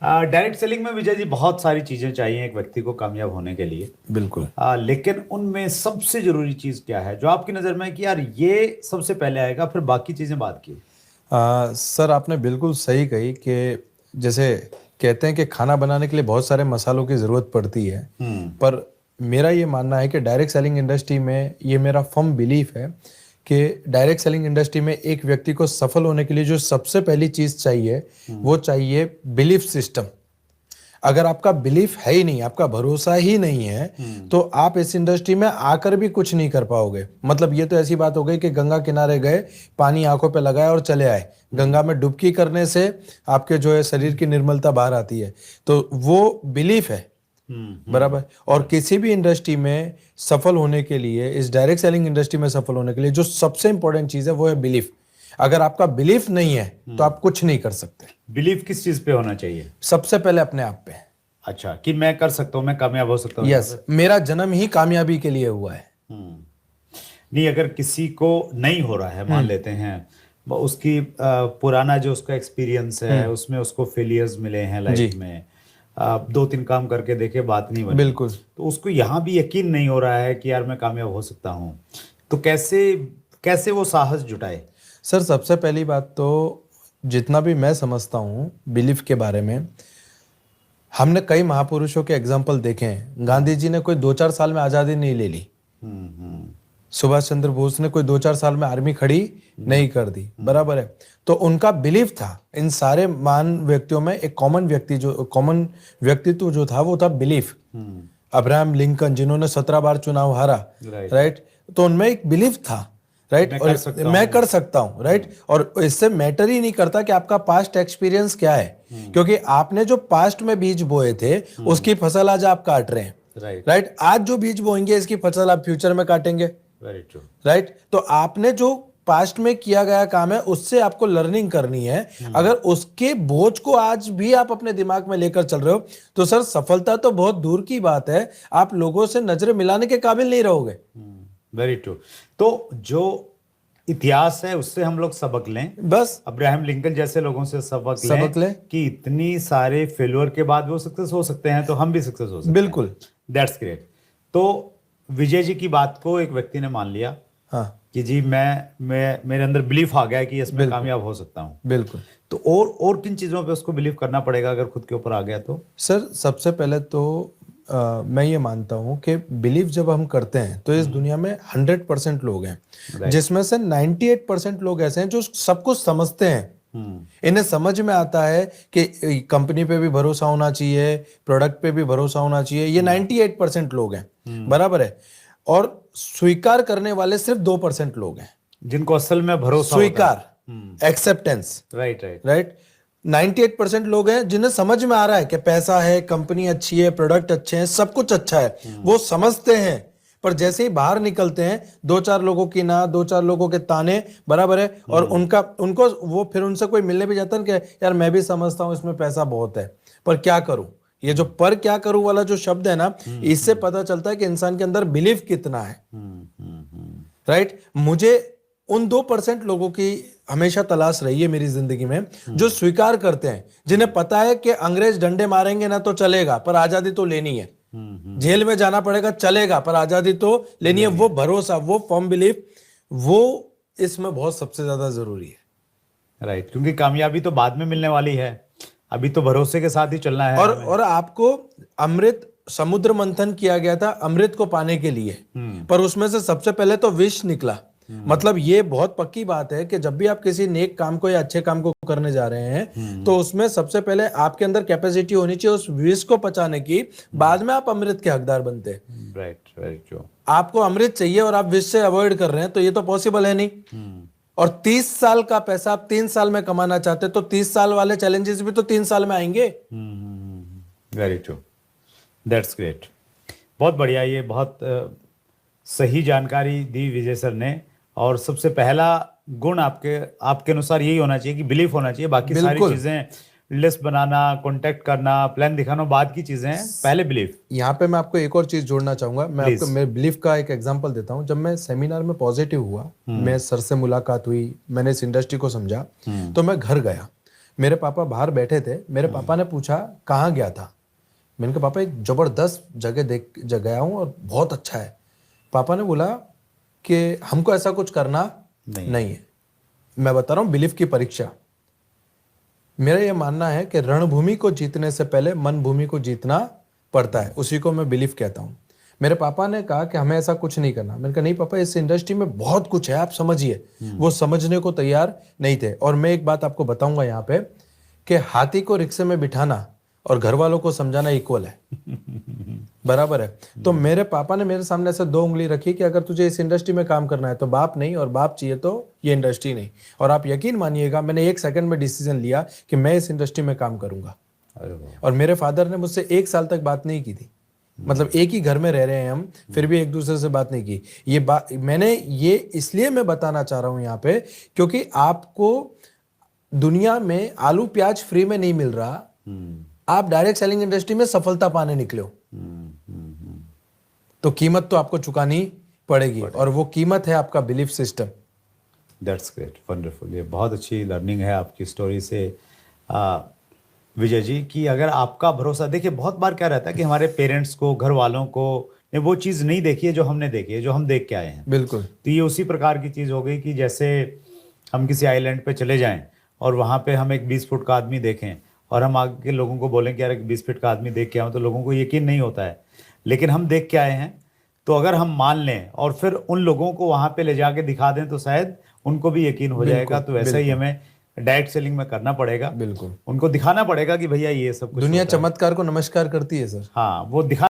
Direct selling में विजय जी बहुत सारी चीजें चाहिए एक व्यक्ति को कामयाब होने के लिए। बिल्कुल। लेकिन उनमें सबसे जरूरी चीज क्या है जो आपकी नजर में है कि यार ये सबसे पहले आएगा फिर बाकी चीजें बाद की? सर आपने बिल्कुल सही कही कि जैसे कहते हैं कि खाना बनाने के लिए बहुत सारे मसालों की ज़रूरत पड़ती है। पर मेरा ये मानना है कि डायरेक्ट सेलिंग इंडस्ट्री में ये मेरा फर्म बिलीफ है कि डायरेक्ट सेलिंग इंडस्ट्री में एक व्यक्ति को सफल होने के लिए जो सबसे पहली चीज़ चाहिए वो चाहिए बिलीफ सिस्टम। अगर आपका बिलीफ है ही नहीं, आपका भरोसा ही नहीं है, तो आप इस इंडस्ट्री में आकर भी कुछ नहीं कर पाओगे। मतलब ये तो ऐसी बात हो गई कि गंगा किनारे गए, पानी आंखों पे लगाया और चले आए। गंगा में डुबकी करने से आपके जो है शरीर की निर्मलता बाहर आती है, तो वो बिलीफ है। बराबर। और किसी भी इंडस्ट्री में सफल होने के लिए, इस डायरेक्ट सेलिंग इंडस्ट्री में सफल होने के लिए जो सबसे इंपॉर्टेंट चीज है वो है बिलीफ। अगर आपका बिलीफ नहीं है तो आप कुछ नहीं कर सकते। बिलीव किस चीज पे होना चाहिए? सबसे पहले अपने आप पे। अच्छा, कि मैं कर सकता हूँ, मैं कामयाब हो सकता हूँ। यस, मेरा जन्म ही कामयाबी के लिए हुआ है। नहीं, अगर किसी को नहीं हो रहा है, मान लेते हैं उसकी पुराना जो उसका एक्सपीरियंस है उसमें उसको फेलियर्स मिले हैं लाइफ में, 2-3 काम करके देखे, बात नहीं बनी, बिल्कुल। तो उसको यहाँ भी यकीन नहीं हो रहा है कि यार मैं कामयाब हो सकता हूँ, तो कैसे कैसे वो साहस जुटाए? सर सबसे पहली बात तो जितना भी मैं समझता हूँ बिलीफ के बारे में, हमने कई महापुरुषों के एग्जाम्पल देखे हैं। गांधी जी ने कोई 2-4 साल में आज़ादी नहीं ले ली। सुभाष चंद्र बोस ने कोई 2-4 साल में आर्मी खड़ी नहीं कर दी। बराबर है। तो उनका बिलीफ था। इन सारे महान व्यक्तियों में एक कॉमन व्यक्तित्व जो था वो था बिलीफ। अब्राहम लिंकन जिन्होंने 17 बार चुनाव हारा, राइट, तो उनमें एक बिलीफ था, राइट, और मैं कर सकता हूं, राइट। और इससे मैटर ही नहीं करता कि आपका पास्ट एक्सपीरियंस क्या है, क्योंकि आपने जो पास्ट में बीज बोए थे उसकी फसल आज आप काट रहे हैं, राइट। आज जो बीज बोएंगे इसकी फसल आप फ्यूचर में काटेंगे, राइट। तो आपने जो पास्ट में किया गया काम है उससे आपको लर्निंग करनी है। अगर उसके बोझ को आज भी आप अपने दिमाग में लेकर चल रहे हो तो सर सफलता तो बहुत दूर की बात है, आप लोगों से नजरें मिलाने के काबिल नहीं रहोगे। Very true. तो जो इतिहास है उससे हम लोग सबक लें, बस अब्राहम लिंकन जैसे लोगों से सबक लें कि इतनी सारे फेल्योर के बाद वो सक्सेस हो सकते हैं, तो हम भी सक्सेस हो सकते हैं। बिल्कुल, दैट्स ग्रेट। तो विजय जी की बात को एक व्यक्ति ने मान लिया, हाँ, कि जी मैं मेरे अंदर बिलीफ आ गया कि इसमें कामयाब हो सकता हूँ। बिल्कुल। तो और किन चीजों पे उसको बिलीव करना पड़ेगा अगर खुद के ऊपर आ गया तो? सर सबसे पहले तो मैं ये मानता हूं कि बिलीव जब हम करते हैं तो इस दुनिया में 100% लोग हैं, जिसमें से 98% लोग ऐसे हैं जो सब कुछ समझते हैं। इन्हें समझ में आता है कि कंपनी पे भी भरोसा होना चाहिए, प्रोडक्ट पे भी भरोसा होना चाहिए। ये 98% लोग हैं, बराबर है। और स्वीकार करने वाले सिर्फ 2% लोग हैं जिनको असल में भरोसा, स्वीकार, एक्सेप्टेंस, राइट। 98% लोग हैं जिन्हें समझ में आ रहा है कि पैसा है, कंपनी अच्छी है, प्रोडक्ट अच्छे हैं, सब कुछ अच्छा है, वो समझते हैं। पर जैसे ही बाहर निकलते हैं 2-4 लोगों की ना, 2-4 लोगों के ताने, बराबर है, और उनको वो फिर उनसे कोई मिलने भी जाता है कि यार मैं भी समझता हूं इसमें पैसा बहुत है पर क्या करूं। ये जो पर क्या करूं वाला जो शब्द है ना, इससे पता चलता है कि इंसान के अंदर बिलीफ कितना है, राइट। मुझे उन 2% लोगों की हमेशा तलाश रही है मेरी जिंदगी में जो स्वीकार करते हैं, जिन्हें पता है कि अंग्रेज डंडे मारेंगे ना तो चलेगा पर आजादी तो लेनी है, जेल में जाना पड़ेगा चलेगा पर आजादी तो लेनी है। वो भरोसा, वो फर्म बिलीफ, वो इसमें बहुत सबसे ज्यादा जरूरी है, राइट। क्योंकि कामयाबी तो बाद में मिलने वाली है, अभी तो भरोसे के साथ ही चलना है। और आपको अमृत, समुद्र मंथन किया गया था अमृत को पाने के लिए, पर उसमें से सबसे पहले तो विष निकला। मतलब ये बहुत पक्की बात है कि जब भी आप किसी नेक काम को या अच्छे काम को करने जा रहे हैं तो उसमें सबसे पहले आपके अंदर कैपेसिटी होनी चाहिए उस विष को पचाने की, बाद में आप अमृत के हकदार बनते हैं। Right, very true. आपको अमृत चाहिए और आप विष से अवॉइड कर रहे हैं तो ये तो पॉसिबल है नहीं। और 30 साल का पैसा आप 3 साल में कमाना चाहते हैं तो 30 साल वाले चैलेंजेस भी तो 3 साल में आएंगे। Very true, that's great. बहुत बढ़िया, ये बहुत सही जानकारी दी विजय सर ने। और सबसे पहला गुण आपके अनुसार यही होना चाहिए कि बिलीफ होना चाहिए। बाकी सारी चीजें, लिस्ट बनाना, कांटेक्ट करना, प्लान दिखाना बाद की चीजें हैं, पहले बिलीफ। यहाँ पे मैं आपको एक और चीज जोड़ना चाहूंगा। मैं आपको मेरे बिलीफ का एक एग्जांपल देता हूँ। जब मैं सेमिनार में पॉजिटिव हुआ, मैं सर से मुलाकात हुई, मैंने इस इंडस्ट्री को समझा, तो मैं घर गया। मेरे पापा बाहर बैठे थे, मेरे पापा ने पूछा कहाँ गया था। मैंने कहा पापा एक जबरदस्त जगह गया हूँ और बहुत अच्छा है। पापा ने बोला कि हमको ऐसा कुछ करना नहीं है। मैं बता रहा हूँ बिलीफ की परीक्षा। मेरा ये मानना है कि रणभूमि को जीतने से पहले मन भूमि को जीतना पड़ता है, उसी को मैं बिलीफ कहता हूँ। मेरे पापा ने कहा कि हमें ऐसा कुछ नहीं करना। मैंने कहा नहीं पापा, इस इंडस्ट्री में बहुत कुछ है, आप समझिए। वो समझने को तैयार नहीं थे। और मैं एक बात आपको बताऊंगा यहाँ पे कि हाथी को रिक्शे में बिठाना और घर वालों को समझाना इक्वल है, बराबर है। तो मेरे पापा ने मेरे सामने ऐसे 2 उंगली रखी कि अगर तुझे इस इंडस्ट्री में काम करना है तो बाप नहीं, और बाप चाहिए तो ये इंडस्ट्री नहीं। और आप यकीन मानिएगा, मैंने 1 सेकंड में डिसीजन लिया कि मैं इस इंडस्ट्री में काम करूंगा। अरे वाह। और मेरे फादर ने मुझसे 1 साल तक बात नहीं की थी। मतलब एक ही घर में रह रहे हैं हम, फिर भी एक दूसरे से बात नहीं की। ये बात मैंने ये इसलिए मैं बताना चाह रहा हूं यहाँ पे, क्योंकि आपको दुनिया में आलू प्याज फ्री में नहीं मिल रहा। आप डायरेक्ट सेलिंग इंडस्ट्री में सफलता पाने निकले हो, तो कीमत तो आपको चुकानी पड़ेगी, और वो कीमत है आपका belief system. That's great, wonderful. ये बहुत अच्छी लर्निंग है आपकी स्टोरी से विजय जी, कि अगर आपका भरोसा, देखिए बहुत बार क्या रहता है कि हमारे पेरेंट्स को, घर वालों को ने वो चीज़ नहीं देखी है जो हमने देखी है, जो हम देख के आए हैं। बिल्कुल। तो ये उसी प्रकार की चीज़ हो गई कि जैसे हम किसी आइलैंड पे चले जाएं और वहाँ पे हम एक 20 फुट का आदमी देखें और हम आगे के लोगों को बोलें कि यार एक 20 फीट का आदमी देख के आऊँ, तो लोगों को यकीन नहीं होता है। लेकिन हम देख के आए हैं, तो अगर हम मान लें और फिर उन लोगों को वहाँ पे ले जाके दिखा दें तो शायद उनको भी यकीन हो जाएगा। तो ऐसा ही हमें डायरेक्ट सेलिंग में करना पड़ेगा। बिल्कुल, उनको दिखाना पड़ेगा कि भैया ये सब कुछ दुनिया होता है। चमत्कार को नमस्कार करती है सर। हाँ, वो दिखा